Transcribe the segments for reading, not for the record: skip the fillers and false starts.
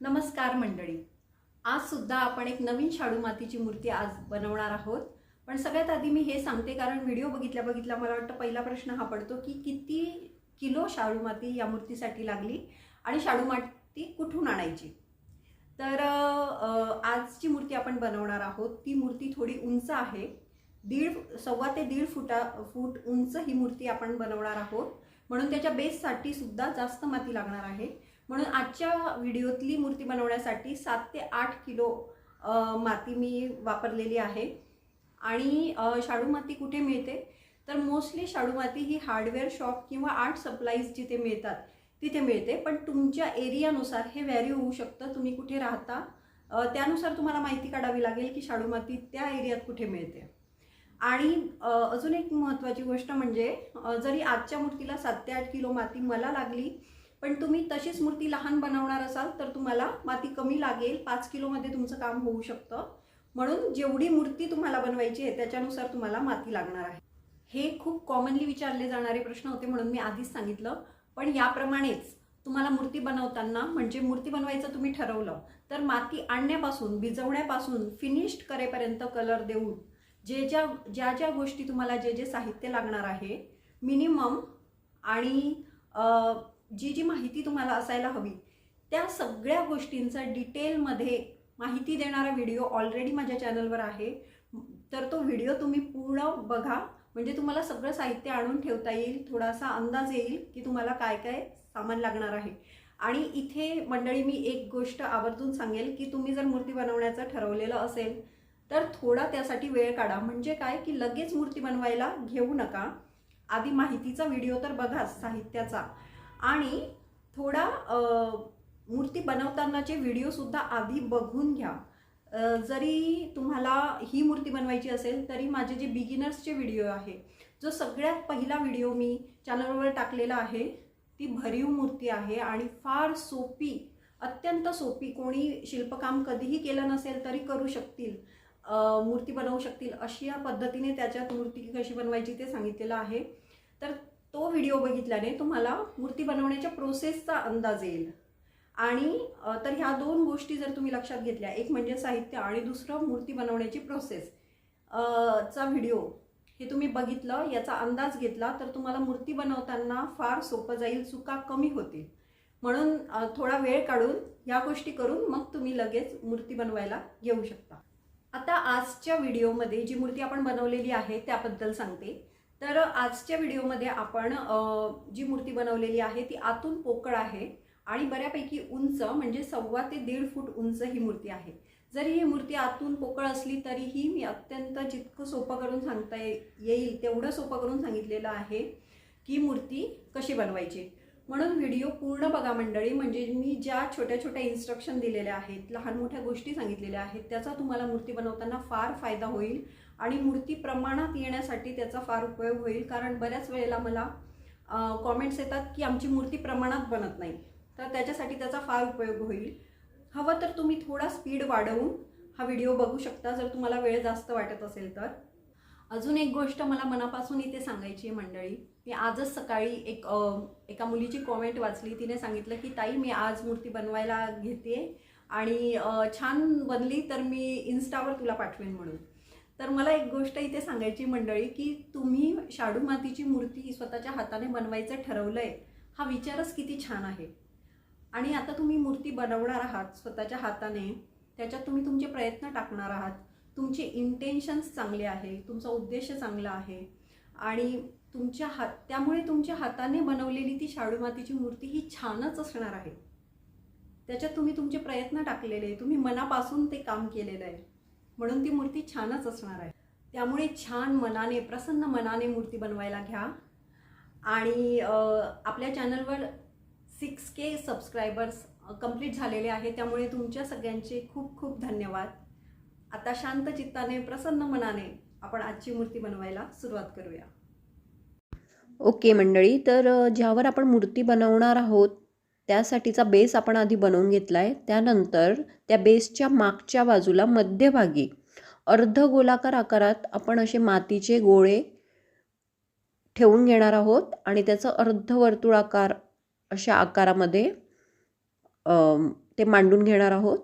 नमस्कार मंडळी. आज सुद्धा आपण एक नवीन शाडू मातीची मूर्ती आज बनवणार आहोत. पण सगळ्यात आधी मी हे सांगते, कारण व्हिडिओ बघितल्या मला वाटतं पहिला प्रश्न हा पडतो की किती किलो शाडू माती या मूर्तीसाठी लागली आणि शाडू माती कुठून आणायची. तर आजची मूर्ती आपण बनवणार आहोत. ती मूर्ती थोडी उंच आहे. सव्वा ते दीड फूट उंच ही मूर्ती आपण बनवणार आहोत. म्हणून त्याच्या बेससाठी सुद्धा जास्त माती लागणार आहे. म्हणून आजच्या व्हिडिओतली मूर्ती बनवण्यासाठी 7 ते 8 किलो माती मी वापरलेली आहे. आणि शाडू माती कुठे मिळते तर मोस्टली शाडू माती ही हार्डवेअर शॉप किंवा आर्ट सप्लाईज जिथे मिळतात तिथे मिळते. पण तुमच्या एरियानुसार हे व्हॅरी होऊ शकतं. तुम्ही कुठे राहता त्यानुसार तुम्हाला माहिती काढावी लागेल की शाडू माती त्या एरियात कुठे मिळते. आणि अजून एक महत्त्वाची गोष्ट म्हणजे जरी आजच्या मूर्तीला 7 ते 8 किलो माती मला लागली, पण तुम्ही तशीच मूर्ती लहान बनवणार असाल तर तुम्हाला माती कमी लागेल. 5 किलोमध्ये तुमचं काम होऊ शकतं. म्हणून जेवढी मूर्ती तुम्हाला बनवायची आहे त्याच्यानुसार तुम्हाला माती लागणार आहे. हे खूप कॉमनली विचारले जाणारे प्रश्न होते म्हणून मी आधीच सांगितलं. पण याप्रमाणेच तुम्हाला मूर्ती बनवताना, म्हणजे मूर्ती बनवायचं तुम्ही ठरवलं तर माती आणण्यापासून, भिजवण्यापासून फिनिश्ड करेपर्यंत, कलर देऊन ज्या ज्या गोष्टी तुम्हाला, जे साहित्य लागणार आहे मिनिमम, आणि जी माहिती तुम्हाला असायला हवी त्या सगळ्या गोष्टींचा डिटेलमध्ये माहिती देणारा व्हिडिओ ऑलरेडी माझ्या चॅनलवर आहे. तर तो व्हिडिओ तुम्ही पूर्ण बघा, म्हणजे तुम्हाला सगळं साहित्य आणून ठेवता येईल. थोडासा अंदाज येईल की तुम्हाला काय काय सामान लागणार आहे. आणि इथे मंडळी मी एक गोष्ट आवर्जून सांगेल की तुम्ही जर मूर्ती बनवण्याचं ठरवलेलं असेल तर थोडा त्यासाठी वेळ काढा. म्हणजे काय की लगेच मूर्ती बनवायला घेऊ नका. आधी माहितीचा व्हिडिओ तर बघा साहित्याचा, आणि थोडा मूर्ती बनवतानाचे व्हिडिओसुद्धा आधी बघून घ्या. जरी तुम्हाला ही मूर्ती बनवायची असेल तरी माझे जे बिगिनर्सचे व्हिडिओ आहे, जो सगळ्यात पहिला व्हिडिओ मी चॅनलवर टाकलेला आहे, ती भरीव मूर्ती आहे आणि फार सोपी, अत्यंत सोपी. कोणी शिल्पकाम कधीही केलं नसेल तरी करू शकतील, मूर्ती बनवू शकतील अशी या पद्धतीने त्याच्यात मूर्ती कशी बनवायची ते सांगितलेलं आहे. तर तो व्हिडिओ बघितल्याने तुम्हाला मूर्ती बनवण्याच्या प्रोसेसचा अंदाज येईल. आणि तर ह्या दोन गोष्टी जर तुम्ही लक्षात घेतल्या, एक म्हणजे साहित्य आणि दुसरं मूर्ती बनवण्याची प्रोसेस चा व्हिडिओ, हे तुम्ही बघितलं, याचा अंदाज घेतला तर तुम्हाला मूर्ती बनवताना फार सोपं जाईल, चुका कमी होतील. म्हणून थोडा वेळ काढून ह्या गोष्टी करून मग तुम्ही लगेच मूर्ती बनवायला घेऊ शकता. आता आजच्या व्हिडिओमध्ये जी मूर्ती आपण बनवलेली आहे त्याबद्दल सांगते. तर आजच्या व्हिडिओमध्ये आपण जी मूर्ती बनवलेली आहे ती आतून पोकळ आहे आणि बऱ्यापैकी उंच, म्हणजे 1.25 ते 1.5 फूट उंच ही मूर्ती आहे. जरी ही मूर्ती आतून पोकळ असली तरीही मी अत्यंत जितकं सोपं करून सांगता येईल तेवढं सोपं करून सांगितलेलं आहे की मूर्ती कशी बनवायची. म्हणून व्हिडिओ पूर्ण बघा मंडळी. म्हणजे मी ज्या छोट्या छोट्या इन्स्ट्रक्शन दिलेल्या आहेत, लहान मोठ्या गोष्टी सांगितलेल्या आहेत, त्याचा तुम्हाला मूर्ती बनवताना फार फायदा होईल आणि मूर्ती प्रमाणात येण्यासाठी त्याचा फार उपयोग होईल. कारण बऱ्याच वेळेला मला कॉमेंट्स येतात की आमची मूर्ती प्रमाणात बनत नाही, तर त्याच्यासाठी त्याचा फार उपयोग होईल. हवं तर तुम्ही थोडा स्पीड वाढवून हा व्हिडिओ बघू शकता जर तुम्हाला वेळ जास्त वाटत असेल तर. अजून एक गोष्ट मला मनापासून इथे सांगायची आहे मंडळी. मी आजच सकाळी एका मुलीची कॉमेंट वाचली. तिने सांगितलं की ताई, मी आज मूर्ती बनवायला घेते आणि छान बनली तर मी इन्स्टावर तुला पाठवेन म्हणून. तर मला एक गोष्ट इथे सांगायची मंडळी की तुम्ही शाडू मातीची मूर्ती स्वतःच्या हाताने बनवायचं ठरवलंय, हा विचारच किती छान आहे. आणि आता तुम्ही मूर्ती बनवणार आहात स्वतःच्या हाताने, त्याच्यात तुम्ही तुमचे प्रयत्न टाकणार आहात, तुमचे इंटेन्शन्स चांगले आहे, तुमचा उद्देश चांगला आहे आणि त्यामुळे तुमच्या हाताने बनवलेली ती शाडू मातीची मूर्ती ही छानच असणार आहे. त्याच्यात तुम्ही तुमचे प्रयत्न टाकलेले, तुम्ही मनापासून ते काम केलेलं आहे, म्हणून ती मूर्ती छानच असणार आहे. त्यामुळे छान मनाने, प्रसन्न मनाने मूर्ती बनवायला घ्या. आणि आपल्या चॅनलवर 6K सबस्क्रायबर्स कंप्लीट झालेले आहे, त्यामुळे तुमच्या सगळ्यांचे खूप खूप धन्यवाद. आता शांत चित्ताने, प्रसन्न मनाने आपण आजची मूर्ती बनवायला सुरुवात करूया. ओके मंडळी, तर ज्यावर आपण मूर्ती बनवणार आहोत त्यासाठीचा बेस आपण आधी बनवून घेतला आहे. त्यानंतर त्या बेसच्या मागच्या बाजूला मध्यभागी अर्धगोलाकार आकारात आपण असे मातीचे गोळे ठेवून घेणार आहोत आणि त्याचं अर्धवर्तुळाकार अशा आकारामध्ये ते मांडून घेणार आहोत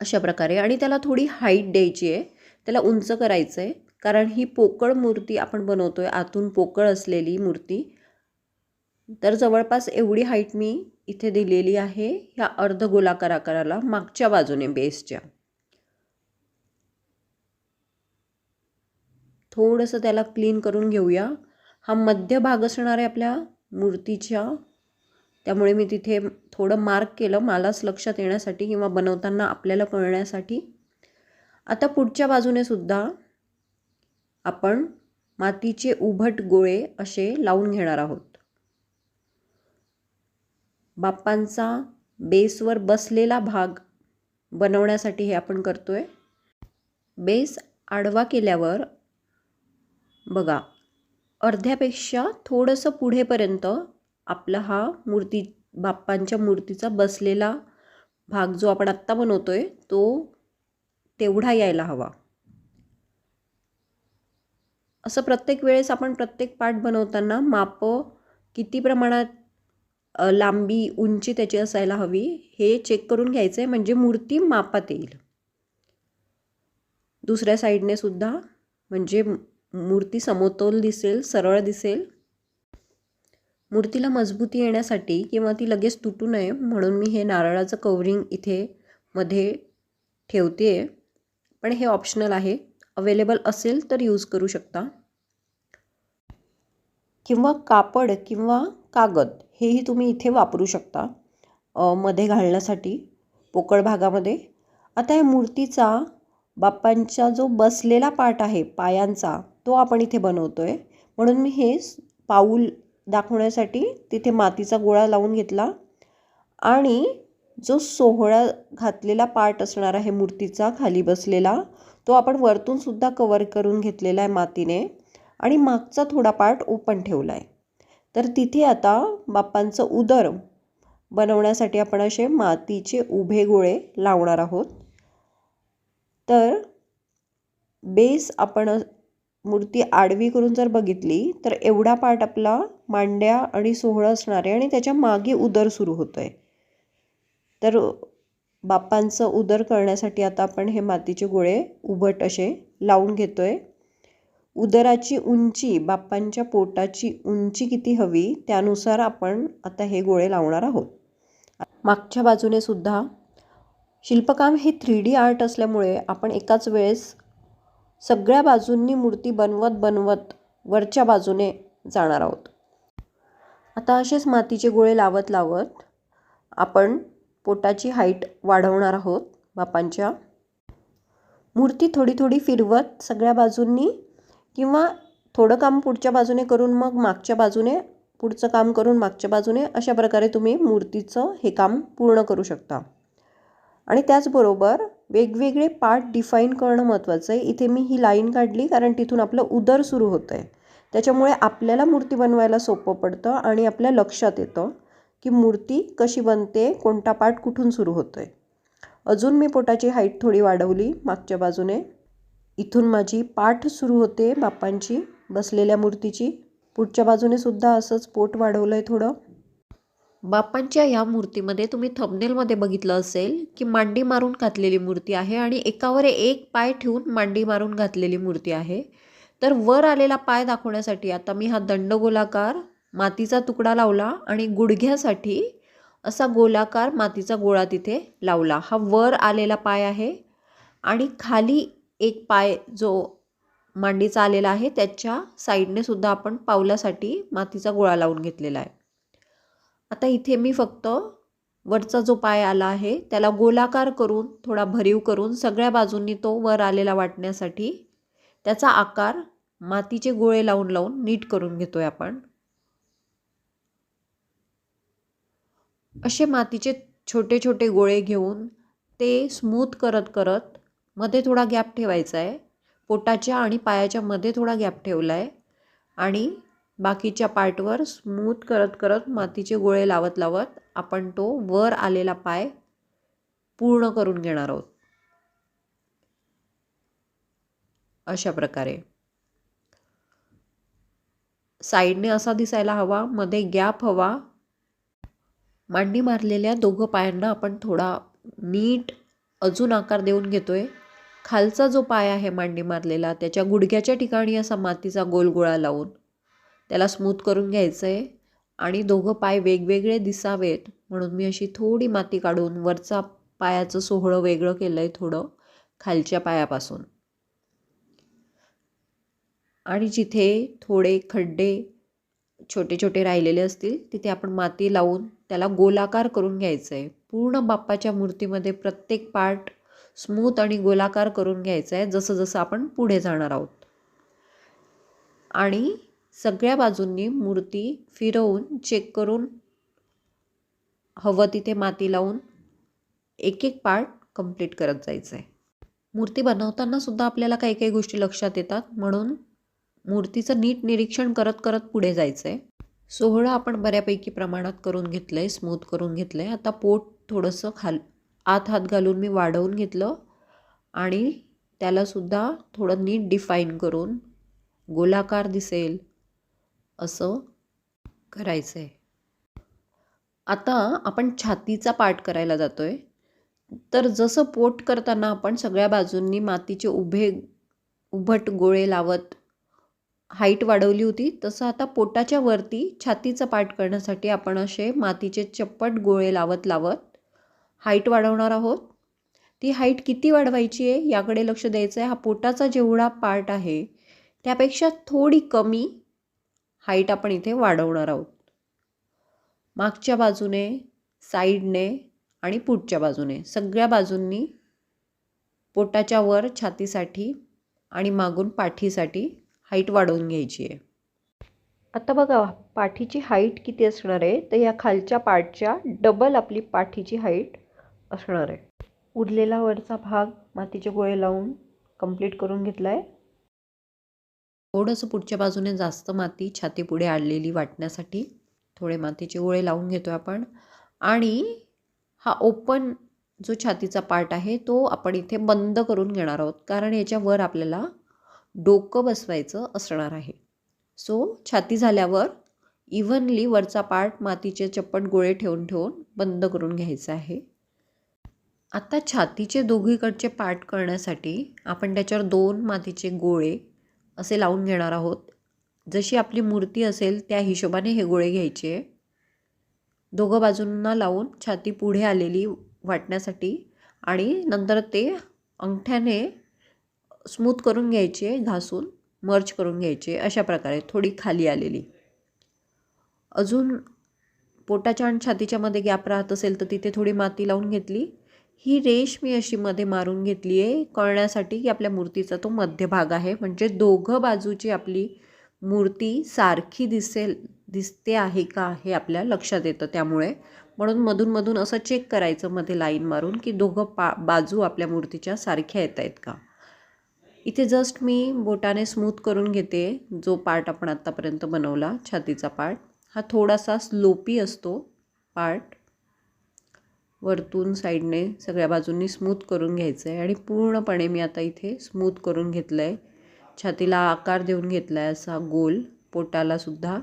अशा प्रकारे. आणि त्याला थोडी हाईट द्यायची आहे, त्याला उंच करायचं आहे, कारण ही पोकळ मूर्ती आपण बनवतो आहे, आतून पोकळ असलेली मूर्ती. तर जवळपास एवढी हाईट मी इथे दिलेली आहे ह्या अर्धगोलाकार आकाराला मागच्या बाजूने बेसच्या. थोडंसं त्याला क्लीन करून घेऊया. हा मध्य भाग असणार आहे आपल्या मूर्तीच्या, त्यामुळे मी तिथे थोडं मार्क केलं मलाच लक्षात येण्यासाठी किंवा बनवताना आपल्याला कळण्यासाठी. आता पुढच्या बाजूने सुद्धा आपण मातीचे उभट गोळे असे लावून घेणार आहोत. बाप्पांचा बेसवर बसलेला भाग बनवण्यासाठी हे आपण करतोय. बेस आडवा केल्यावर बघा अर्ध्यापेक्षा थोडंसं पुढेपर्यंत आपला हा बाप्पांच्या मूर्तीचा बसलेला भाग जो आपण आत्ता बनवतोय तो तेवढा यायला हवा. असं प्रत्येक वेळेस आपण प्रत्येक पार्ट बनवताना माप किती प्रमाणात लांबी उंची त्याची असायला हवी हे चेक करून घ्यायचं आहे, म्हणजे मूर्ती मापात येईल. दुसऱ्या साईडने सुद्धा, म्हणजे मूर्ती समतोल दिसेल, सरळ दिसेल. मूर्तीला मजबूती येण्यासाठी किंवा ती लगेच तुटू नये म्हणून मी हे नारळाचं कवरिंग इथे मध्ये ठेवते आहे, पण हे ऑप्शनल आहे. अवेलेबल असेल तर यूज करू शकता, किंवा कापड किंवा कागद हेही तुम्ही इथे वापरू शकता मध्ये घालण्यासाठी पोकळ भागामध्ये. आता या मूर्तीचा बाप्पांचा जो बसलेला पार्ट आहे पायांचा तो आपण इथे बनवतो आहे, म्हणून मी हे पाऊल दाखवण्यासाठी तिथे मातीचा गोळा लावून घेतला. आणि जो सोहळा घातलेला पार्ट असणार आहे मूर्तीचा खाली बसलेला तो आपण वरतून सुद्धा कवर करून घेतलेला आहे मातीने, आणि मागचा थोडा पार्ट ओपन ठेवला आहे. तर तिथे आता बाप्पांचं उदर बनवण्यासाठी आपण असे मातीचे उभे गोळे लावणार आहोत. तर बेस आपण मूर्ती आडवी करून जर बघितली तर एवढा पार्ट आपला मांड्या आणि सोहळा असणार आहे, आणि त्याच्या मागे उदर सुरू होतं आहे. तर बाप्पांचं उदर करण्यासाठी आता आपण हे मातीचे गोळे उभट असे लावून घेतो आहे. उदराची उंची, बाप्पांच्या पोटाची उंची किती हवी त्यानुसार आपण आता हे गोळे लावणार आहोत. मागच्या बाजूने सुद्धा शिल्पकाम हे 3D आर्ट असल्यामुळे आपण एकाच वेळेस सगळ्या बाजूंनी मूर्ती बनवत वरच्या बाजूने जाणार आहोत. आता असेच मातीचे गोळे लावत आपण पोटाची हाईट वाढवणार आहोत बाप्पांच्या. मूर्ती थोडी थोडी फिरवत सगळ्या बाजूंनी, किंवा थोडं काम पुढच्या बाजूने करून मग मागच्या बाजूने, पुढचं काम करून मागच्या बाजूने, अशा प्रकारे तुम्ही मूर्तीचं हे काम पूर्ण करू शकता. आणि त्याचबरोबर वेगवेगळे पार्ट डिफाईन करणं महत्त्वाचं आहे. इथे मी ही लाईन काढली कारण तिथून आपलं उदर सुरू होतं आहे, त्याच्यामुळे आपल्याला मूर्ती बनवायला सोपं पडतं आणि आपल्या लक्षात येतं की मूर्ती कशी बनते, कोणता पार्ट कुठून सुरू होतो आहे. अजून मी पोटाची हाईट थोडी वाढवली मागच्या बाजूने. इथून माझी पाठ सुरू होते बाप्पांची बसलेल्या मूर्तीची. पुढच्या बाजूने सुद्धा असंच पोट वाढवलं आहे थोडं. बाप्पांच्या या मूर्तीमध्ये तुम्ही थंबनेलमध्ये बघितलं असेल की मांडी मारून घातलेली मूर्ती आहे, आणि एकावर एक पाय ठेवून मांडी मारून घातलेली मूर्ती आहे. तर वर आलेला पाय दाखवण्यासाठी आता मी हा दंडगोलाकार मातीचा तुकडा लावला आणि गुडघ्यासाठी असा गोलाकार मातीचा गोळा तिथे लावला. हा वर आलेला पाय आहे, आणि खाली एक पाय जो मांडीचा आलेला आहे त्याच्या साईडने सुद्धा आपण पावलासाठी मातीचा गोळा लावून घेतलेला आहे. आता इथे मी फक्त वरचा जो पाय आला आहे त्याला गोलाकार करून, थोडा भरीव करून, सगळ्या बाजूंनी तो वर आलेला वाटण्यासाठी त्याचा आकार मातीचे गोळे लावून नीट करून घेतोय आपण. असे मातीचे छोटे छोटे गोळे घेऊन ते स्मूथ करत मध्ये थोडा गॅप ठेवायचा आहे. पोटाच्या आणि पायाच्या मध्ये थोडा गॅप ठेवला आहे, आणि बाकीच्या पार्टवर स्मूथ करत मातीचे गोळे लावत आपण तो वर आलेला पाय पूर्ण करून घेणार आहोत. अशा प्रकारे साईडने असा दिसायला हवा, मध्ये गॅप हवा. मांडी मारलेल्या दोघं पायांना आपण थोडा नीट अजून आकार देऊन घेतोय. खालचा जो पाय आहे मांडी मारलेला त्याच्या गुडघ्याच्या ठिकाणी असा मातीचा गोल गोळा लावून त्याला स्मूथ करून घ्यायचं आहे. आणि दोघं पाय वेगवेगळे दिसावेत म्हणून मी अशी थोडी माती काढून वरचा पायाचं सोहळं वेगळं केलं आहे थोडं खालच्या पायापासून. आणि जिथे थोडे खड्डे छोटे छोटे राहिलेले असतील तिथे आपण माती लावून त्याला गोलाकार करून घ्यायचं आहे. पूर्ण बाप्पाच्या मूर्तीमध्ये प्रत्येक पार्ट स्मूथ आणि गोलाकार करून घ्यायचा आहे जसं जसं आपण पुढे जाणार आहोत. आणि सगळ्या बाजूंनी मूर्ती फिरवून चेक करून हवं तिथे माती लावून एक एक पार्ट कंप्लीट करत जायचं आहे. मूर्ती बनवताना सुद्धा आपल्याला काही काही गोष्टी लक्षात येतात म्हणून मूर्तीचं नीट निरीक्षण करत करत पुढे जायचं आहे. सोहळं आपण बऱ्यापैकी प्रमाणात करून घेतलं आहे, स्मूथ करून घेतलं आहे. आता पोट थोडंसं आत हात घालून मी वाढवून घेतलं आणि त्यालासुद्धा थोडं नीट डिफाईन करून गोलाकार दिसेल असं करायचं आहे. आता आपण छातीचा पार्ट करायला जातो आहे. तर जसं पोट करताना आपण सगळ्या बाजूंनी मातीचे उभट गोळे लावत हाईट वाढवली होती तसं आता पोटाच्या वरती छातीचा पार्ट करण्यासाठी आपण असे मातीचे चप्पट गोळे लावत लावत हाईट वाढवणार आहोत. ती हाईट किती वाढवायची आहे याकडे लक्ष द्यायचं आहे. हा पोटाचा जेवढा पार्ट आहे त्यापेक्षा थोडी कमी हाईट आपण इथे वाढवणार आहोत. मागच्या बाजूने, साईडने आणि पुढच्या बाजूने सगळ्या बाजूंनी पोटाच्या वर छातीसाठी आणि मागून पाठीसाठी हाईट वाढवून घ्यायची आहे. आता बघा पाठीची हाईट किती असणार आहे तर या खालच्या पार्टच्या डबल आपली पाठीची हाईट असणार आहे. उरलेला वरचा भाग मातीचे गोळे लावून कंप्लीट करून घेतला आहे. थोडंसं पुढच्या बाजूने जास्त माती छाती पुढे आणलेली वाटण्यासाठी थोडे मातीचे गोळे लावून घेतो आपण. आणि हा ओपन जो छातीचा पार्ट आहे तो आपण इथे बंद करून घेणार आहोत कारण याच्यावर आपल्याला डोकं बसवायचं असणार आहे. सो छाती झाल्यावर इव्हनली वरचा पार्ट मातीचे चप्पट गोळे ठेवून ठेवून बंद करून घ्यायचा आहे. आता छातीचे दोघीकडचे पार्ट करण्यासाठी आपण त्याच्यावर 2 मातीचे गोळे असे लावून घेणार आहोत. जशी आपली मूर्ती असेल त्या हिशोबाने हे गोळे घ्यायचे. दोघं बाजूंना लावून छाती पुढे आलेली वाटण्यासाठी आणि नंतर ते अंगठ्याने स्मूथ करून घ्यायचे, घासून मर्ज करून घ्यायचे अशा प्रकारे थोडी खाली आलेली. अजून पोटाच्या आणि छातीच्या मध्ये गॅप राहत असेल तर तिथे थोडी माती लावून घेतली. ही रेष मी अशी मध्ये मारून घेतली आहे कळण्यासाठी की आपल्या मूर्तीचा तो मध्यभाग आहे म्हणजे दोघं बाजूची आपली मूर्ती सारखी दिसते आहे का हे आपल्या लक्षात येतं. त्यामुळे म्हणून मधून असं चेक करायचं मध्ये लाईन मारून की दोघं बाजू आपल्या मूर्तीच्या सारख्या येत आहेत का. इथे जस्ट मी बोटाने स्मूथ करून घेते. जो पार्ट आपण आत्तापर्यंत बनवला छातीचा पार्ट हा थोडासा स्लोपी असतो पार्ट. वरतून साईडने सगळ्या बाजूंनी स्मूथ करून घ्यायचं आहे आणि पूर्णपणे मी आता इथे स्मूथ करून घेतलं आहे. छातीला आकार देऊन घेतला आहे असा गोल. पोटालासुद्धा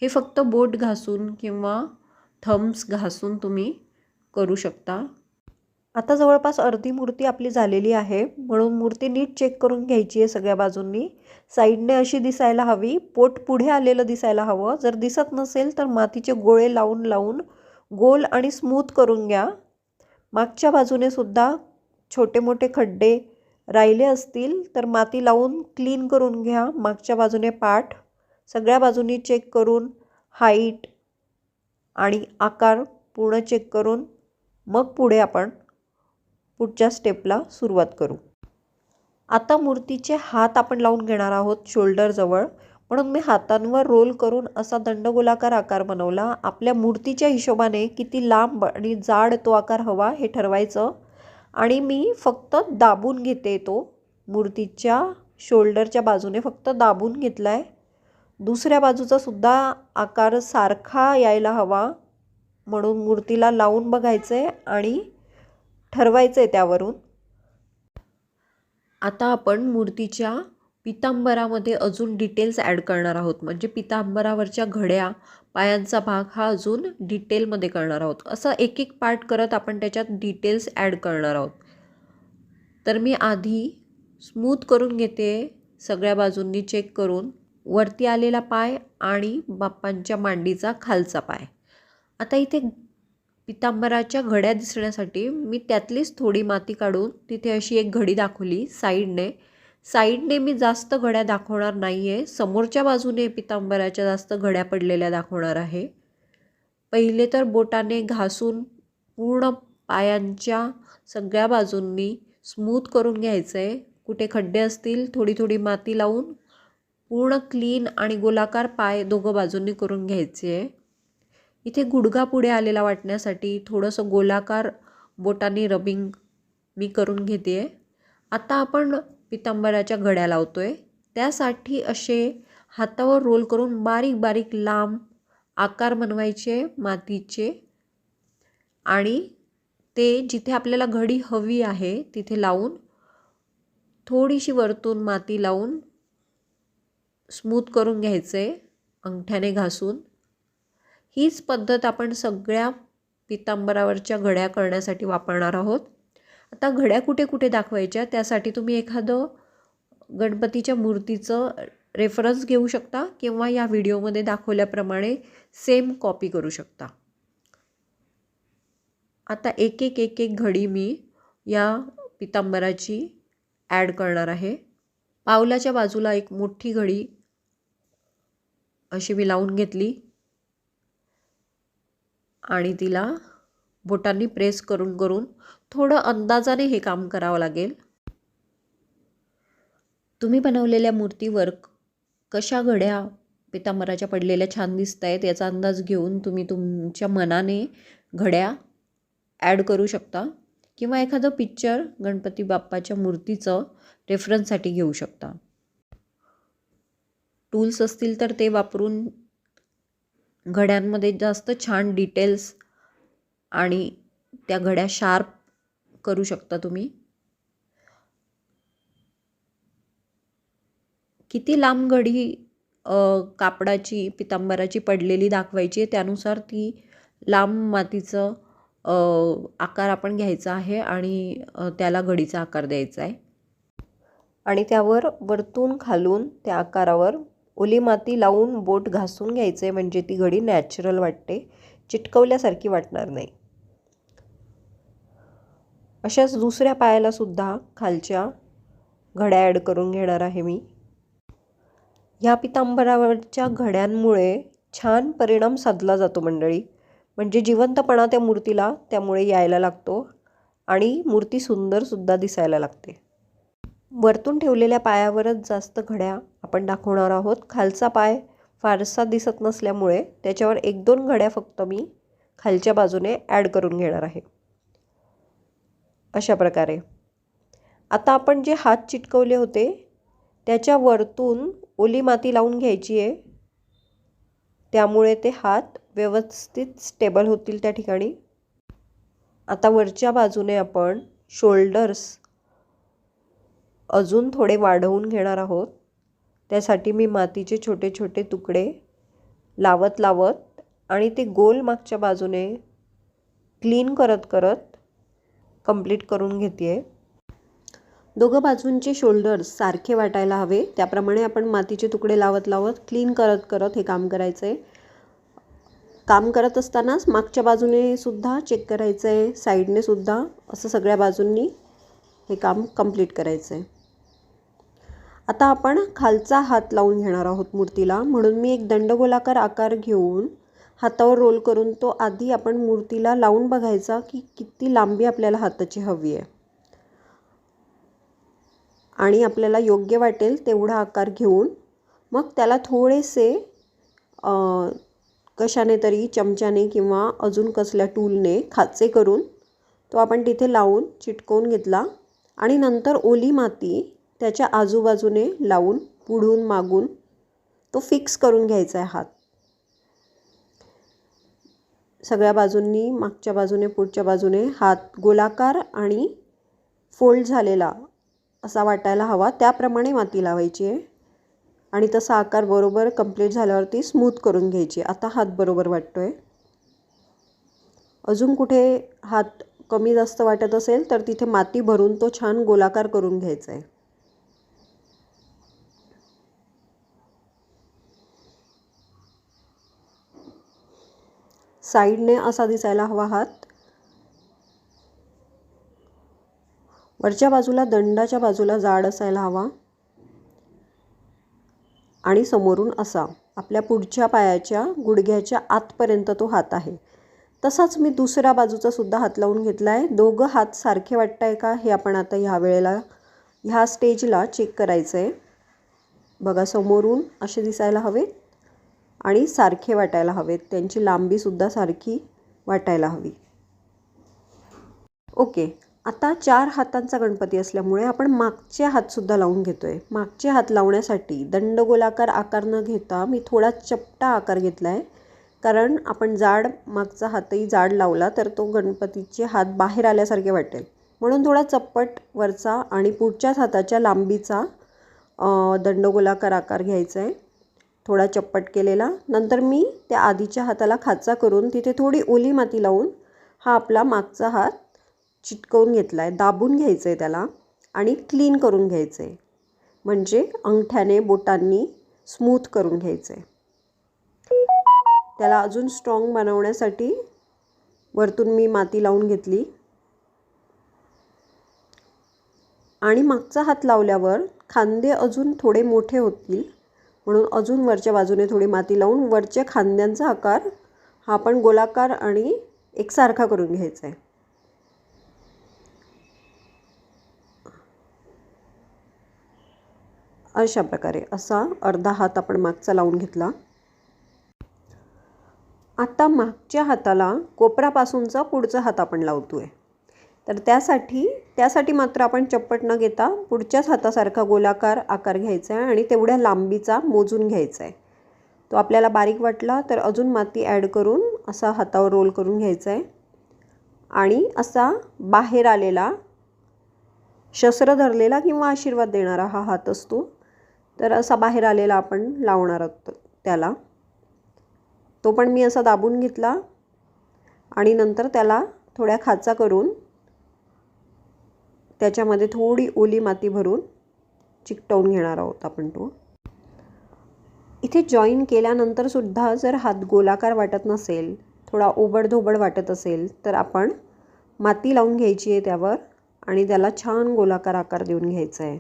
हे फक्त बोट घासून किंवा थम्स घासून तुम्ही करू शकता. आता जवळपास अर्धी मूर्ती आपली झालेली आहे म्हणून मूर्ती नीट चेक करून घ्यायची आहे सगळ्या बाजूंनी. साईडने अशी दिसायला हवी, पोट पुढे आलेलं दिसायला हवं. जर दिसत नसेल तर मातीचे गोळे लावून लावून गोल आणि स्मूथ करून घ्या. मागच्या बाजूने सुद्धा छोटे मोठे खड्डे राहिले असतील तर माती लावून क्लीन करून घ्या. मागच्या बाजूने पाठ सगळ्या बाजूंनी चेक करून हाईट आणि आकार पूर्ण चेक करून मग पुढे आपण पुढच्या स्टेपला सुरुवात करू. आता मूर्तीचे हात आपण लावून घेणार आहोत शोल्डरजवळ म्हणून मी हातांवर रोल करून असा दंडगोलाकार आकार बनवला. आपल्या मूर्तीच्या हिशोबाने किती लांब आणि जाड तो आकार हवा हे ठरवायचं आणि मी फक्त दाबून घेते. तो मूर्तीच्या शोल्डरच्या बाजूने फक्त दाबून घेतला आहे. दुसऱ्या बाजूचा सुद्धा आकार सारखा यायला हवा म्हणून मूर्तीला लावून बघायचं आहे आणि ठरवायचं आहे त्यावरून. आता आपण मूर्तीच्या पितांबरामध्ये अजून डिटेल्स ॲड करणार आहोत. म्हणजे पितांबरावरच्या घड्या, पायांचा भाग हा अजून डिटेलमध्ये करणार आहोत. असं एक एक पार्ट करत आपण त्याच्यात डिटेल्स ॲड करणार आहोत. तर मी आधी स्मूथ करून घेते, सगळ्या बाजूंनी चेक करून. वरती आलेला पाय आणि बाप्पांच्या मांडीचा खालचा पाय. आता इथे पितांबराच्या घड्या दिसण्यासाठी मी त्यातलीच थोडी माती काढून तिथे अशी एक घडी दाखवली साईडने मी जास्त घड्या दाखवणार नाही आहे. समोरच्या बाजूने पितांबराच्या जास्त घड्या पडलेल्या दाखवणार आहे. पहिले तर बोटाने घासून पूर्ण पायांच्या सगळ्या बाजूंनी स्मूथ करून घ्यायचं आहे. कुठे खड्डे असतील थोडी थोडी माती लावून पूर्ण क्लीन आणि गोलाकार पाय दोघं बाजूंनी करून घ्यायचे आहे. इथे गुडघा पुढे आलेला वाटण्यासाठी थोडंसं गोलाकार बोटाने रबिंग मी करून घेते आहे. आता आपण पितांबराच्या घड्या लावतो आहे. त्यासाठी असे हातावर रोल करून बारीक बारीक लांब आकार बनवायचे मातीचे आणि ते जिथे आपल्याला घडी हवी आहे तिथे लावून थोडीशी वरतून माती लावून स्मूथ करून घ्यायचं आहे अंगठ्याने घासून. हीच पद्धत आपण सगळ्या पितांबरावरच्या घड्या करण्यासाठी वापरणार आहोत. आता घड्या कुठे कुठे दाखवायच्या त्यासाठी तुम्ही एखादं गणपतीच्या मूर्तीचं रेफरन्स घेऊ शकता किंवा या व्हिडिओमध्ये दाखवल्याप्रमाणे सेम कॉपी करू शकता. आता एक एक घडी मी या पितांबराची ॲड करणार आहे. पावलाच्या बाजूला एक मोठी घडी अशी मी लावून घेतली आणि तिला बोटांनी प्रेस करून करून थोडं अंदाजाने हे काम करावं लागेल. तुम्ही बनवलेल्या मूर्तीवर कशा घड्या पितांबराच्या पडलेल्या छान दिसत आहेत याचा अंदाज घेऊन तुम्ही तुमच्या मनाने घड्या ॲड करू शकता किंवा एखादं पिक्चर गणपती बाप्पाच्या मूर्तीचं रेफरन्ससाठी घेऊ शकता. टूल्स असतील तर ते वापरून घड्यांमध्ये जास्त छान डिटेल्स आणि त्या घड्या शार्प करू शकता तुम्ही. किती लांब घडी कापडाची पितांबराची पडलेली दाखवायची त्यानुसार ती लांब मातीचं आकार आपण घ्यायचा आहे आणि त्याला घडीचा आकार द्यायचा आहे. आणि त्यावर वरतून खालून त्या आकारावर ओली माती लावून बोट घासून घ्यायचं आहे म्हणजे ती घडी नॅचरल वाटते, चिटकवल्यासारखी वाटणार नाही. अशाच दुसऱ्या पायाला सुद्धा खालच्या घड्या ॲड करून घेणार आहे मी. ह्या पितांबरावरच्या घड्यांमुळे छान परिणाम साधला जातो मंडळी. म्हणजे जिवंतपणा त्या मूर्तीला त्यामुळे यायला लागतो आणि मूर्ती सुंदरसुद्धा दिसायला लागते. वरतून ठेवलेल्या पायावरच जास्त घड्या आपण दाखवणार आहोत. खालचा पाय फारसा दिसत नसल्यामुळे त्याच्यावर 1-2 घड्या फक्त मी खालच्या बाजूने ॲड करून घेणार आहे. अशा प्रकारे आता आपण जे हात चिटकवले होते त्याच्या वरतून ओली माती लावून घ्यायची आहे. त्यामुळे ते हात व्यवस्थित स्टेबल होतील त्या ठिकाणी. आता वरच्या बाजूने आपण शोल्डर्स अजून थोडे वाढवून घेणार आहोत. त्यासाठी मी मातीचे छोटे छोटे तुकडे लावत आणि ते गोल मागच्या बाजूने क्लीन करत कंप्लीट करून घेते आहे. दोघं बाजूंचे शोल्डर्स सारखे वाटायला हवे त्याप्रमाणे आपण मातीचे तुकडे लावत क्लीन करत हे काम करायचं आहे. काम करत असतानाच मागच्या बाजूने सुद्धा चेक करायचं आहे, साईडने सुद्धा, असं सगळ्या बाजूंनी हे काम कंप्लीट करायचं आहे. आता आपण खालचा हात लावून घेणार आहोत मूर्तीला, म्हणून मी एक दंडगोलाकार आकार घेऊन हातावर रोल करून तो आधी आपण मूर्तीला लावून बघायचा की किती लांबी आपल्याला हाताची हवी आहे आणि आपल्याला योग्य वाटेल तेवढा आकार घेऊन मग त्याला थोडेसे कशाने तरी चमच्याने किंवा अजून कसल्या टूलने खाचे करून तो आपण तिथे लावून चिटकवून घेतला आणि नंतर ओली माती त्याच्या आजूबाजूने लावून पुढून मागून तो फिक्स करून घ्यायचा आहे हात. सगळ्या बाजूंनी मागच्या बाजूने पुढच्या बाजूने हात गोलाकार आणि फोल्ड झालेला असा वाटायला हवा त्याप्रमाणे माती लावायची आहे आणि तसा आकार बरोबर कंप्लीट झाल्यावरती स्मूथ करून घ्यायची. आता हात बरोबर वाटतो आहे. अजून कुठे हात कमी जास्त वाटत असेल तर तिथे माती भरून तो छान गोलाकार करून घ्यायचा आहे. साईडने असा दिसायला हवा हात. वरच्या बाजूला दंडाच्या बाजूला जाड असायला हवा आणि समोरून असा आपल्या पुढच्या पायाच्या गुडघ्याच्या आतपर्यंत तो हात आहे. तसाच मी दुसऱ्या बाजूचा सुद्धा हात लावून घेतला आहे. दोघं हात सारखे वाटताय का हे आपण आता ह्या वेळेला ह्या स्टेजला चेक करायचं आहे. बघा समोरून असे दिसायला हवेत आणि सारखे वाटायला हवेत. त्यांची लांबीसुद्धा सारखी वाटायला हवी. ओके, आता 4 हातांचा गणपती असल्यामुळे आपण मागचे हातसुद्धा लावून घेतो आहे. मागचे हात लावण्यासाठी दंडगोलाकार आकार न घेता मी थोडा चपटा आकार घेतला आहे. कारण आपण जाड मागचा हातही जाड लावला तर तो गणपतीचे हात बाहेर आल्यासारखे वाटेल. म्हणून थोडा चप्पट वरचा आणि पुढच्याच हाताच्या लांबीचा दंडगोलाकार आकार घ्यायचा आहे. थोडा चप्पट केलेला. नंतर मी त्या आधीच्या हाताला खाचा करून तिथे थोडी ओली माती लावून हा आपला मागचा हात चिटकवून घेतला आहे. दाबून घ्यायचं आहे त्याला आणि क्लीन करून घ्यायचं आहे. म्हणजे अंगठ्याने बोटांनी स्मूथ करून घ्यायचं आहे. त्याला अजून स्ट्रॉंग बनवण्यासाठी वरतून मी माती लावून घेतली आणि मागचा हात लावल्यावर खांदे अजून थोडे मोठे होतील म्हणून अजून वरच्या बाजूने थोडी माती लावून वरच्या खांद्यांचा आकार हा आपण गोलाकार आणि एकसारखा करून घ्यायचा आहे. अशा प्रकारे असा अर्धा हात आपण मागचा लावून घेतला. आता मागच्या हाताला कोपरापासूनचा पुढचा हात आपण लावतो आहे. तर त्यासाठी मात्र आपण चप्पट न घेता पुढच्याच हातासारखा गोलाकार आकार घ्यायचा आहे आणि तेवढ्या लांबीचा मोजून घ्यायचा आहे. तो आपल्याला बारीक वाटला तर अजून माती ॲड करून असा हातावर रोल करून घ्यायचा आहे आणि असा बाहेर आलेला शस्त्र धरलेला किंवा आशीर्वाद देणारा हा हात असतो. तर असा बाहेर आलेला आपण लावणार आहोत त्याला. तो पण मी असा दाबून घेतला आणि नंतर त्याला थोड्या खाचा करून त्याच्यामध्ये थोडी ओली माती भरून चिकटवून घेणार आहोत आपण तो. इथे जॉईन केल्यानंतर सुद्धा जर हात गोलाकार वाटत नसेल, थोडा ओबडधोबड वाटत असेल तर आपण माती लावून घ्यायची आहे त्यावर आणि त्याला छान गोलाकार आकार देऊन घ्यायचा आहे.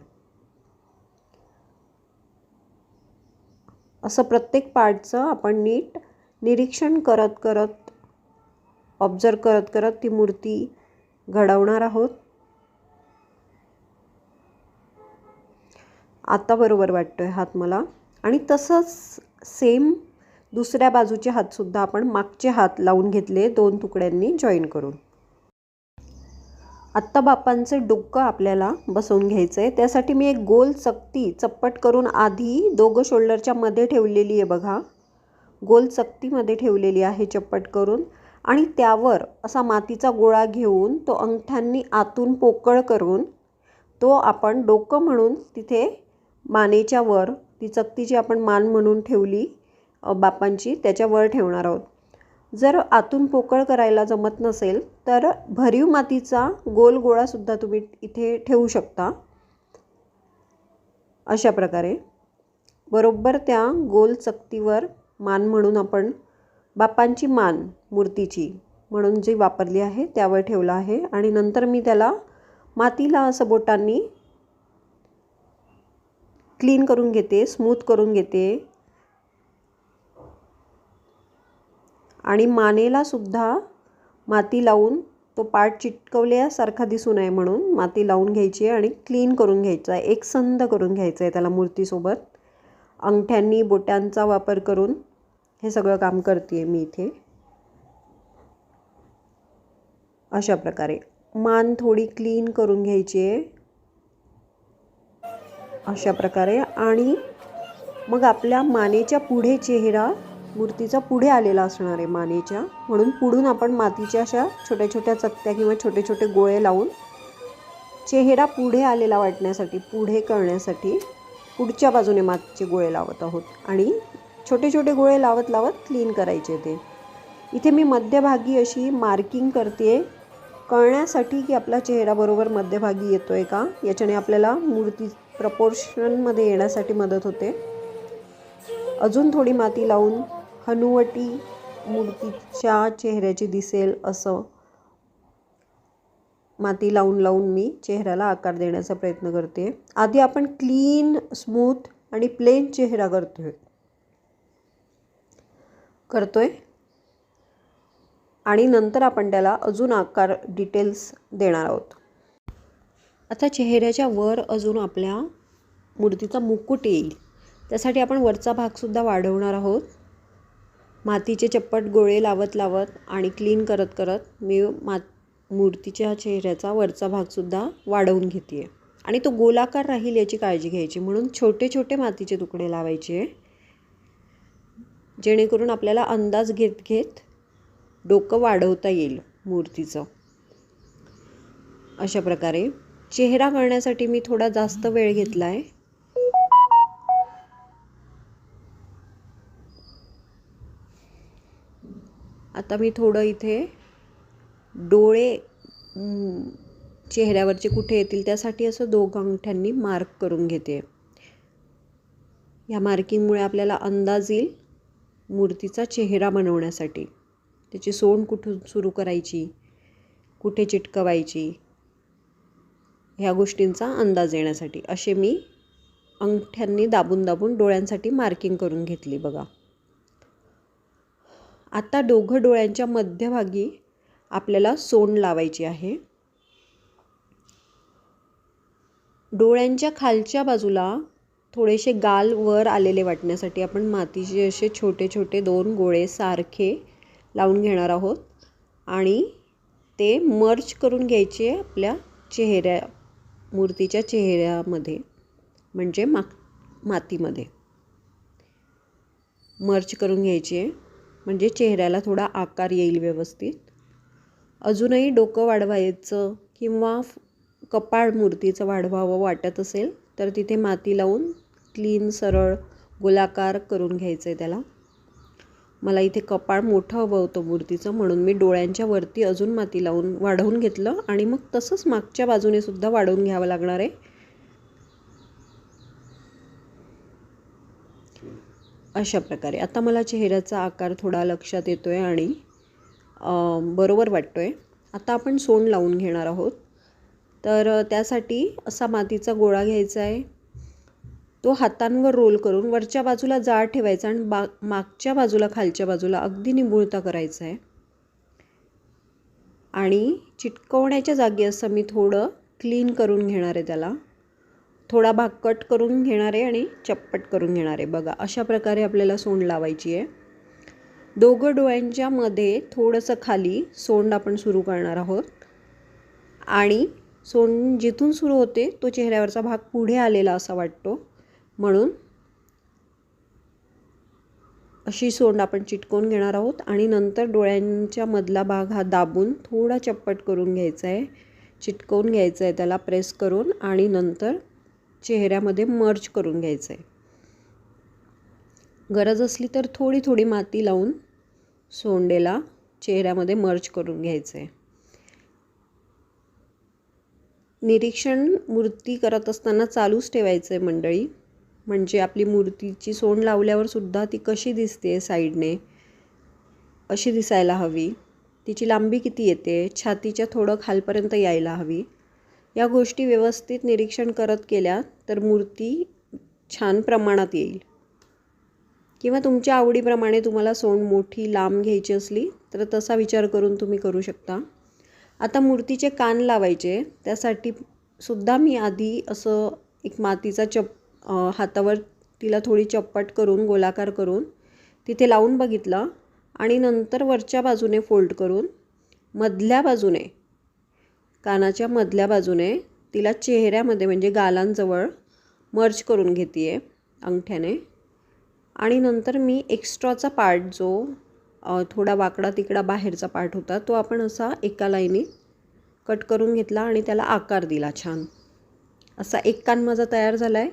असं प्रत्येक पार्टचं आपण नीट निरीक्षण करत करत ऑब्झर्व करत करत ती मूर्ती घडवणार आहोत. आता बरोबर वाटतोय हात मला. आणि तसंच सेम दुसऱ्या बाजूचे हातसुद्धा आपण मागचे हात लावून घेतले 2 तुकड्यांनी जॉईन करून. आत्ता बाप्पांचं डोकं आपल्याला बसवून घ्यायचं आहे. त्यासाठी मी एक गोल चकती चप्पट करून आधी दोघं शोल्डरच्या मध्ये ठेवलेली आहे बघा. गोल चकतीमध्ये ठेवलेली आहे चप्पट करून आणि त्यावर असा मातीचा गोळा घेऊन तो अंगठ्यांनी आतून पोकळ करून तो आपण डोकं म्हणून तिथे मानेच्या वर ती चकतीची आपण मान म्हणून ठेवली बाप्पांची त्याच्यावर ठेवणार आहोत. जर आतून पोकळ करायला जमत नसेल तर भरीव मातीचा गोल गोळासुद्धा तुम्ही इथे ठेवू शकता. अशा प्रकारे बरोबर त्या गोल चकतीवर मान म्हणून आपण बाप्पांची मान मूर्तीची म्हणून जी वापरली आहे त्यावर ठेवला आहे आणि नंतर मी त्याला मातीला असं बोटांनी क्लीन करून घेते, स्मूथ करून घेते आणि मानेला सुद्धा माती लावून तो पार्ट चिटकवल्यासारखा दिसू नये म्हणून माती लावून घ्यायची आहे आणि क्लीन करून घ्यायचं आहे. एकसंध करून घ्यायचं आहे त्याला मूर्तीसोबत. अंगठ्यांनी बोटांचा वापर करून हे सगळं काम करते मी इथे. अशा प्रकारे मान थोडी क्लीन करून घ्यायची आहे अशा प्रकारे. आणि मग आपल्या मानेच्या पुढे चेहरा मूर्तीचा पुढे आलेला असणार आहे मानेच्या, म्हणून पुढून आपण मातीच्या अशा छोट्या छोट्या चकत्या किंवा छोटे छोटे गोळे लावून चेहरा पुढे आलेला वाटण्यासाठी, पुढे करण्यासाठी पुढच्या बाजूने मातीचे गोळे लावत आहोत आणि छोटे छोटे गोळे लावत लावत क्लीन करायचे ते. इथे मी मध्यभागी अशी मार्किंग करते कळण्यासाठी की आपला चेहरा बरोबर मध्यभागी येतो आहे का. याच्याने आपल्याला मूर्ती प्रपोर्शनमध्ये येण्यासाठी मदत होते. अजून थोडी माती लावून हनुवटी मूर्तीच्या चेहऱ्याची दिसेल असं माती लावून लावून मी चेहऱ्याला आकार देण्याचा प्रयत्न करते. आधी आपण क्लीन, स्मूथ आणि प्लेन चेहरा करतोय आणि नंतर आपण त्याला अजून आकार डिटेल्स देणार आहोत. आता चेहऱ्याच्या वर अजून आपल्या मूर्तीचा मुकुट येईल. त्यासाठी आपण वरचा भागसुद्धा वाढवणार आहोत. मातीचे चप्पट गोळे लावत लावत आणि क्लीन करत करत मी मूर्तीच्या चेहऱ्याचा वरचा भागसुद्धा वाढवून घेते आहे आणि तो गोलाकार राहील याची काळजी घ्यायची. म्हणून छोटे छोटे मातीचे तुकडे लावायचे जेणेकरून आपल्याला अंदाज घेत घेत डोकं वाढवता येईल मूर्तीचं. अशा प्रकारे चेहरा करण्यासाठी मी थोडा जास्त वेळ घेतला आहे. आता मी थोडं इथे डोळे चेहऱ्यावरचे कुठे येतील त्यासाठी असं 2 अंगठ्यांनी मार्क करून घेते. या मार्किंगमुळे आपल्याला अंदाज येईल मूर्तीचा चेहरा बनवण्यासाठी. त्याची सोंड कुठून सुरू करायची, कुठे चिटकवायची, ह्या गोष्टींचा अंदाज येण्यासाठी असे मी अंगठ्यांनी दाबून दाबून डोळ्यांसाठी मार्किंग करून घेतली बघा. आता दोघं डोळ्यांच्या मध्यभागी आपल्याला सोंड लावायची आहे. डोळ्यांच्या खालच्या बाजूला थोडेसे गाल वर आलेले वाटण्यासाठी आपण मातीचे असे छोटे छोटे 2 गोळे सारखे लावून घेणार आहोत आणि ते मर्ज करून घ्यायचे आपल्या मूर्तीच्या चेहऱ्यामध्ये, म्हणजे मातीमध्ये मर्ज करून घ्यायचे म्हणजे चेहऱ्याला थोडा आकार येईल व्यवस्थित. अजूनही डोकं वाढवायचं किंवा कपाळ मूर्तीचं वाढवावं वाटत असेल तर तिथे माती लावून क्लीन सरळ गोलाकार करून घ्यायचं आहे त्याला. मला इथे कपाळ मोठं हवं होतं मूर्तीचं म्हणून मी डोळ्यांच्या वरती अजून माती लावून वाढवून घेतलं आणि मग तसंच मागच्या बाजूने सुद्धा वाढवून घ्यावं लागणार आहे. अशा प्रकारे आता मला चेहऱ्याचा आकार थोडा लक्षात येतो आहे आणि बरोबर वाटतो आहे. आता आपण सोंड लावून घेणार आहोत. तर त्यासाठी असा मातीचा गोळा घ्यायचा आहे. तो हातांवर रोल करून वरच्या बाजूला जाड ठेवायचा आणि मागच्या बाजूला खालच्या बाजूला अगदी निमुळता करायचा आहे. आणि चिटकवण्याच्या जागी असं मी थोडं क्लीन करून घेणार आहे त्याला. थोडा भाग कट करून घेणार आहे आणि चप्पट करून घेणार आहे बघा. अशा प्रकारे आपल्याला सोंड लावायची आहे. दोघं डोळ्यांच्या मध्ये थोडंसं खाली सोंड आपण सुरू करणार आहोत आणि सोंड जिथून सुरू होते तो चेहऱ्यावरचा भाग पुढे आलेला असा वाटतो म्हणून अशी सोंड आपण चिटकवून घेणार आहोत आणि नंतर डोळ्यांच्या मधला भाग हा दाबून थोडा चप्पट करून घ्यायचा आहे, चिटकवून घ्यायचं आहे त्याला प्रेस करून आणि नंतर चेहऱ्यामध्ये मर्ज करून घ्यायचं आहे. गरज असली तर थोडी थोडी माती लावून सोंडेला चेहऱ्यामध्ये मर्ज करून घ्यायचं आहे. निरीक्षण मूर्ती करत असताना चालूच ठेवायचं आहे मंडळी. म्हणजे आपली मूर्तीची सोंड लावल्यावर सुद्धा ती कशी दिसते साईडने, अशी दिसायला हवी. तिची लांबी किती येते, छातीच्या थोडं खालपर्यंत यायला हवी. या गोष्टी व्यवस्थित निरीक्षण करत केल्या तर मूर्ती छान प्रमाणात येईल. किंवा तुमच्या आवडीप्रमाणे तुम्हाला सोंड मोठी लांब घ्यायची असली तर तसा विचार करून तुम्ही करू शकता. आता मूर्तीचे कान लावायचे. त्यासाठी सुद्धा मी आधी असं एक मातीचा हातावर तिला थोडी चप्पट करून गोलाकार करून तिथे लावून बघितलं आणि नंतर वरच्या बाजूने फोल्ड करून मधल्या बाजूने, कानाच्या मधल्या बाजूने तिला चेहऱ्यामध्ये म्हणजे गालांजवळ मर्ज करून घेते आहे अंगठ्याने. आणि नंतर मी एक्स्ट्राचा पार्ट जो थोडा वाकडा तिकडा बाहेरचा पार्ट होता तो आपण असा एका लाईनीत कट करून घेतला आणि त्याला आकार दिला छान. असा एक कान माझा तयार झाला आहे.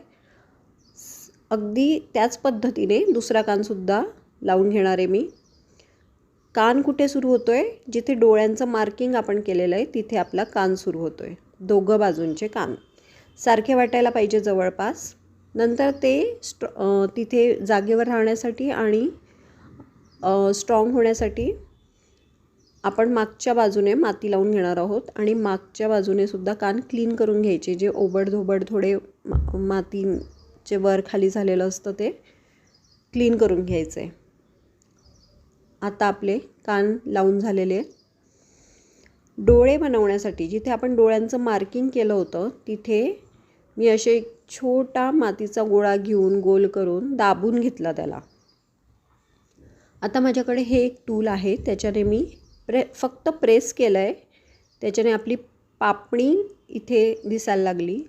अगदी त्याच पद्धतीने दुसरा कानसुद्धा लावून घेणार आहे मी. कान कुठे सुरू होतो आहे, जिथे डोळ्यांचं मार्किंग आपण केलेलं आहे तिथे आपला कान सुरू होतो आहे. दोघं बाजूंचे कान सारखे वाटायला पाहिजे जवळपास. नंतर ते तिथे जागेवर राहण्यासाठी आणि स्ट्रॉंग होण्यासाठी आपण मागच्या बाजूने माती लावून घेणार आहोत आणि मागच्या बाजूने सुद्धा कान क्लीन करून घ्यायचे. जे ओबडधोबड थोडे मातीचे वर खाली झालेलं असतं ते क्लीन करून घ्यायचं आहे. आता आपले कान लावून झालेले आहेत. डोळे बनवण्यासाठी जिथे आपण डोळ्यांचं मार्किंग केलं होतं तिथे मी असे एक छोटा मातीचा गोळा घेऊन गोल करून दाबून घेतला त्याला. आता माझ्याकडे हे एक टूल आहे, त्याच्याने मी फक्त प्रेस केलं आहे. त्याच्याने आपली पापणी इथे दिसायला लागली,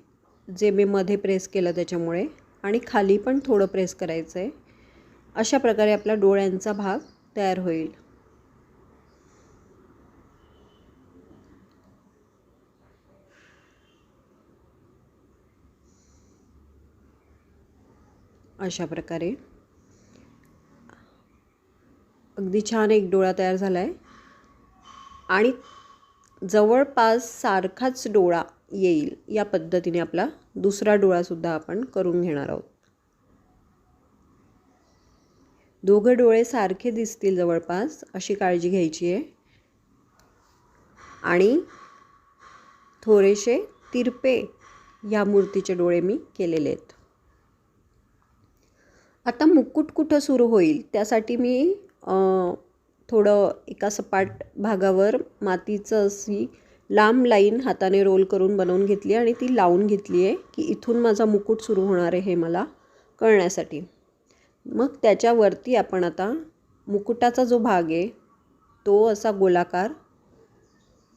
जे मी मध्ये प्रेस केलं त्याच्यामुळे, आणि खाली पण थोडं प्रेस करायचं आहे. अशा प्रकारे आपला डोळ्यांचा भाग तयार होईल. अशा प्रकारे अगदी छान एक डोळा तयार झाला आहे आणि जवळपास सारखाच डोळा येईल या पद्धतीने आपला दुसरा डोळासुद्धा आपण करून घेणार आहोत. दोघं डोळे सारखे दिसतील जवळपास अशी काळजी घ्यायची आहे. आणि थोडेसे तिरपे या मूर्तीचे डोळे मी केलेले आहेत. आता मुकुट कुठं सुरू होईल त्यासाठी मी थोडं एका सपाट भागावर मातीचं अशी लांब लाईन हाताने रोल करून बनवून घेतली आणि ती लावून घेतली आहे की इथून माझा मुकुट सुरू होणार आहे हे मला कळण्यासाठी. मग त्याच्यावरती आपण आता मुकुटाचा जो भाग आहे तो असा गोलाकार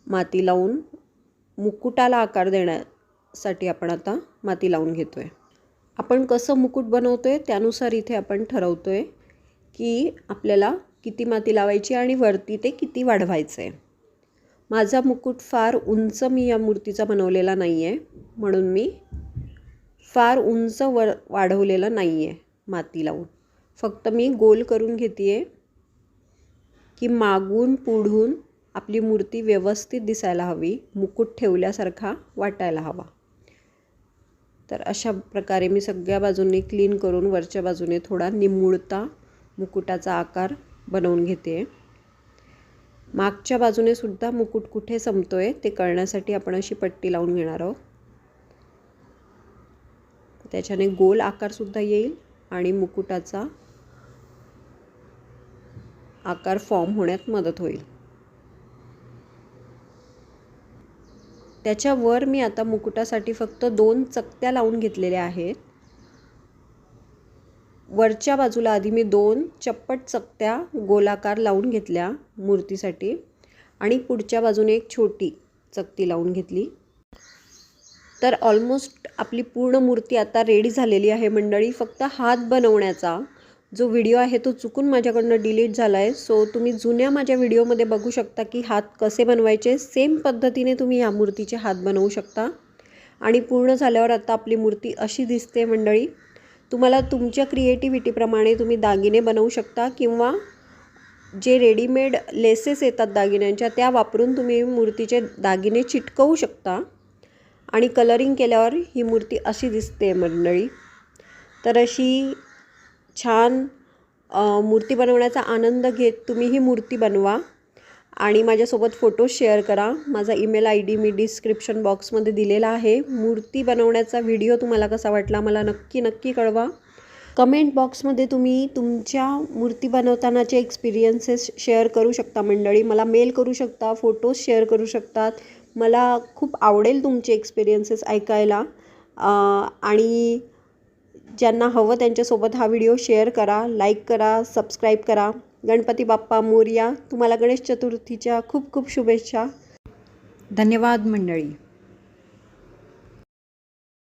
माती लावून मुकुटाला आकार देण्यासाठी आपण आता माती लावून घेतो आहे. आपण कसं मुकुट बनवतो आहे त्यानुसार इथे आपण ठरवतो आहे की आपल्याला किती माती लावायची आणि वरती ते किती वाढवायचं आहे. माझा मुकुट फार उंच मी या मूर्तीचा बनवलेला नाही आहे, म्हणून मी फार उंच वाढवलेलं नाही आहे माती लावून. फक्त मी गोल करून घेते आहे की मागून पुढून आपली मूर्ती व्यवस्थित दिसायला हवी, मुकुट ठेवल्यासारखा वाटायला हवा. तर अशा प्रकारे मी सगळ्या बाजूंनी क्लीन करून वरच्या बाजूने थोडा निमुळता मुकुटाचा आकार बनवून घेते. मागच्या बाजूने सुद्धा मुकुट कुठे संपतो आहे ते कळण्यासाठी आपण अशी पट्टी लावून घेणार आहोत. त्याच्याने गोल आकारसुद्धा येईल आणि मुकुटाचा आकार फॉर्म होण्यात मदत होईल. त्याच्यावर मी आता मुकुटासाठी फक्त 2 चकत्या लावून घेतलेल्या आहेत. वरच्या बाजूला आधी मी 2 चप्पट चकत्या गोलाकार लावून घेतल्या मूर्तीसाठी आणि पुढच्या बाजूने एक छोटी चकती लावून घेतली. तर ऑलमोस्ट आपली पूर्ण मूर्ती आता रेडी झालेली आहे मंडळी. फक्त हात बनवण्याचा जो व्हिडिओ आहे तो चुकून माझ्याकडनं डिलीट झाला आहे. सो तुम्ही जुन्या माझ्या व्हिडिओमध्ये बघू शकता की हात कसे बनवायचे. सेम पद्धतीने तुम्ही या मूर्तीचे हात बनवू शकता. आणि पूर्ण झाल्यावर आता आपली मूर्ती अशी दिसते मंडळी. तुम्हाला तुमच्या क्रिएटिव्हिटीप्रमाणे तुम्ही दागिने बनवू शकता किंवा जे रेडीमेड लेसेस येतात दागिन्यांच्या त्या वापरून तुम्ही मूर्तीचे दागिने चिटकवू शकता. आणि कलरिंग केल्यावर ही मूर्ती अशी दिसते मंडळी. तर अशी छान मूर्ती बनवण्याचा आनंद घेत तुम्ही ही मूर्ती बनवा आणि माझ्यासोबत फोटो शेअर करा. माझा ईमेल ID मी डिस्क्रिप्शन बॉक्समध्ये दिलेला आहे. मूर्ती बनवण्याचा व्हिडिओ तुम्हाला कसा वाटला मला नक्की कळवा. कमेंट बॉक्समध्ये तुम्ही तुमच्या मूर्ती बनवतानाचे एक्सपिरियन्सेस शेअर करू शकता मंडळी. मला मेल करू शकता, फोटोज शेअर करू शकतात. मला खूप आवडेल तुमचे एक्सपिरियन्सेस ऐकायला. आणि ज्यांना हवं त्यांच्यासोबत हा व्हिडिओ शेअर करा, लाईक करा, सबस्क्राईब करा. गणपती बाप्पा मोरया. तुम्हाला गणेश चतुर्थीच्या खूप खूप शुभेच्छा. धन्यवाद मंडळी.